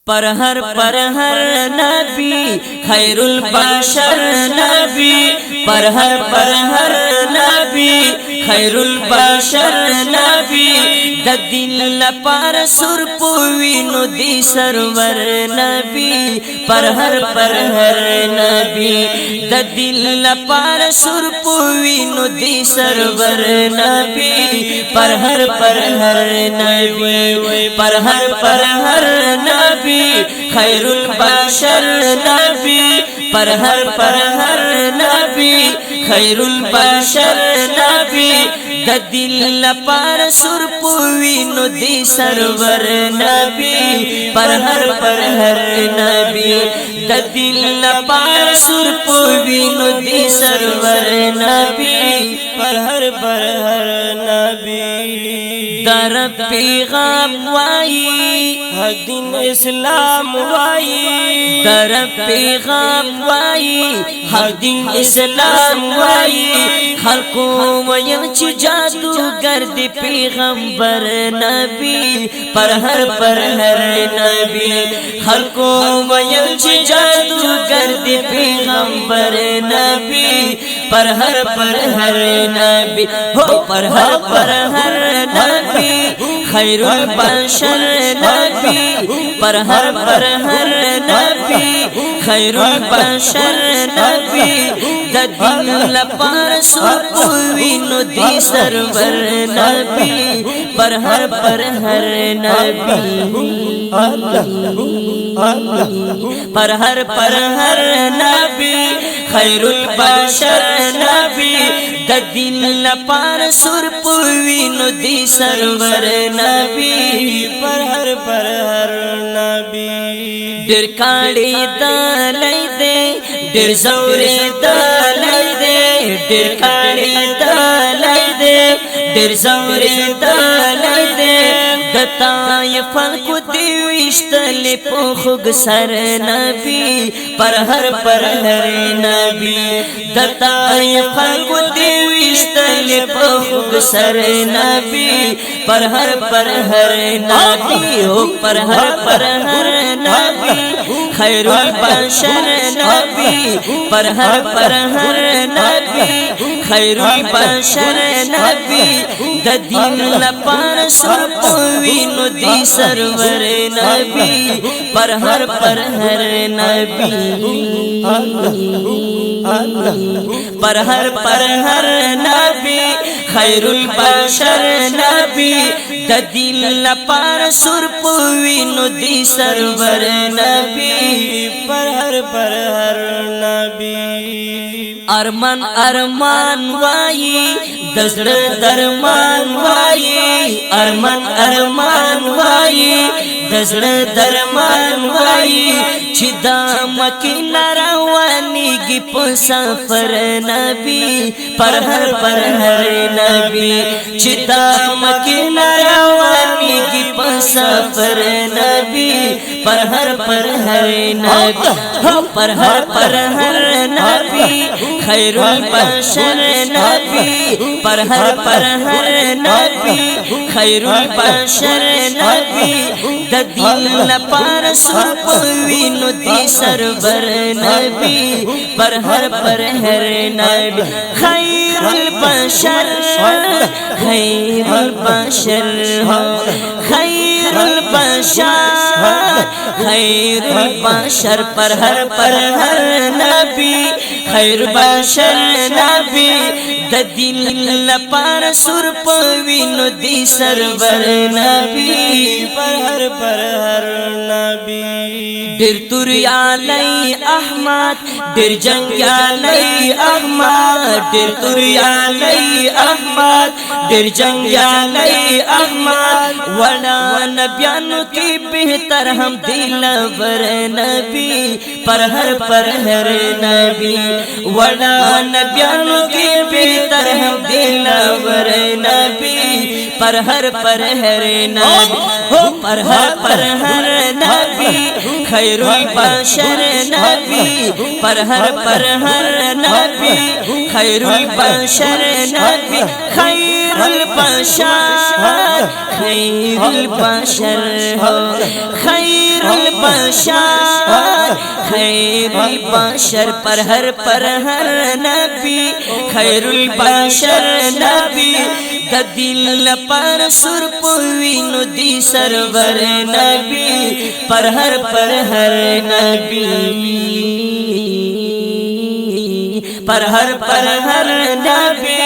पर हर नबी खैरुल बशर नबी पर हर नबी खैरुल बशर नबी द दिल पर सुरपुवी नुदी सरवर नबी पर हर नबी द दिल पर सुरपुवी नुदी सरवर नबी पर हर नबी पर हर नबी खैरुल बशर नबी पर हर नबी खैरुल बशर नबी द दिल पर सुरपुवी नुदी सरवर नबी पर हर नबी द दिल पर सुरपुवी नुदी सरवर नबी पर हर नबी दर पैगाम वाई हक दिन इस्लाम वाई दर पैगाम वाई हक दिन इस्लाम वाई हल्को वयच जादू गर्द पैगंबर नबी पर हर नबी हल्को वयच जादू गर्द पैगंबर नबी पर हर नबी हो पर हर नबी खैरुल बशर नबी पर हर नबी खैरुल बशर नबी द दिल पर सुरपुवी नुदी सरवर नबी पर हर नबी पर हर नबी खैरुल बशर नबी द दिल पर सुरपुवी नुदी सरवर नबी पर हर नबी दिर काड़ी दलाई दे दिर जौरे दलाई दे दिर काड़ी दलाई दे दिर जौरे दलाई दे दताय फलकु दिविश्तल पोखुग सर नबी पर हर नबी दताय फलकु दिविश्तल पोखुग सर नबी पर हर नबी हो पर हर नबी खैरुल बशर नबी पर हर नबी खैरुल बशर नबी द दिल पर सुरपुवी नुदी सरवर नबी पर हर नबी पर हर नबी खैरुल बशर नबी द दिल पर सुरपुवी नुदी सरवर नबी पर हर नबी अरमान वाई दजड़ दरमान वाई अरमान वाई दजड़ दरमान वाई चिदा मकीना रवानी गी पुसफर नबी पर हर नबी चिदा मकीना रवानी गी पुसफर नबी पर हर नबी हो पर हर नबी खैरुल बशर नबी पर हर नबी खैरुल बशर नबी द दिल पर सुरपुवी नुदी सरवर नबी पर हर नबी खैरुल बशर हो खैरुल बशर पर हर नबी खैरुल बशर नबी द दिल पर सुरपुवी नुदी सरवर नबी पर हर नबी दिर तुरियालई अहमद दिर जंग्यालई अहमद दिर तुरियालई अहमद दिर जंग्यालई अहमद वड़ा नबियानु की बेहतर हम दिलवर नबी पर हर नबी वड़ा नबियानु की बेहतर हम दिलवर नबी पर हर नबी हो पर हर नबी खैरुल बशर नबी पर हर नबी खैरुल बशर नबी खैरुल बशर खैरुल बशर हो खैरुल बशर खैरुल बशर पर हर नबी खैरुल बशर नबी दिल पर सुरपुविनु दी सरवर नबी पर हर नबी पर हर नबी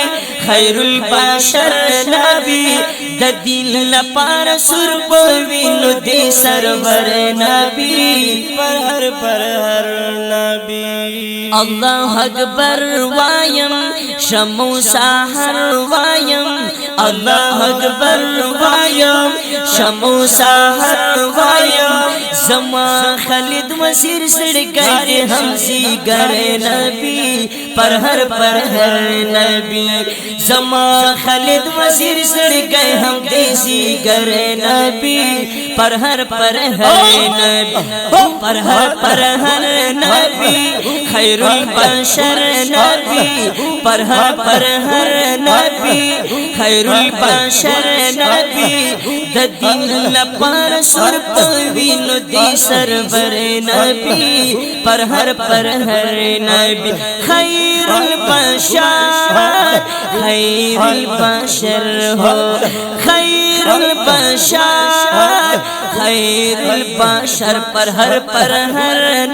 खैरुल बशर नबी दिल पर सुरपुविनु दी सरवर नबी पर हर नबी अल्लाह अकबर वायम शमु साहर वायम अल्लाह अकबर वायम शमु साहर वायम जमा खालिद वसीर सड़के हमसी गरे नबी पर हर नबी जमा खालिद वसीर सड़के हम देसी गरे नबी पर हर नबी पर हर नबी खैरुल बशर नबी पर हर नबी खैरुल बशर नबी दिल पर सुरपुविनु दी सरवर नबी पर हर नबी खैरुल बशर हो खैरुल बशर खैरुल बशर पर हर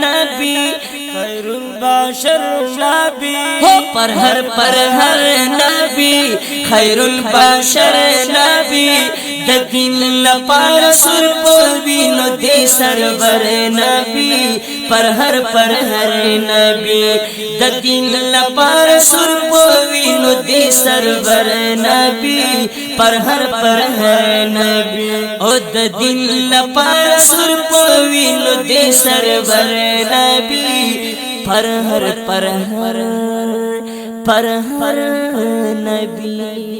नबी खैरुल बशर नबी हो पर हर नबी खैरुल बशर नबी दिल पर सुरपुविनु दी सरवर नबी पर हर नबी दिल पर सुरपुविनु दी सरवर नबी पर हर नबी ओ दिल पर सुरपुविनु दी सरवर नबी पर हर नबी।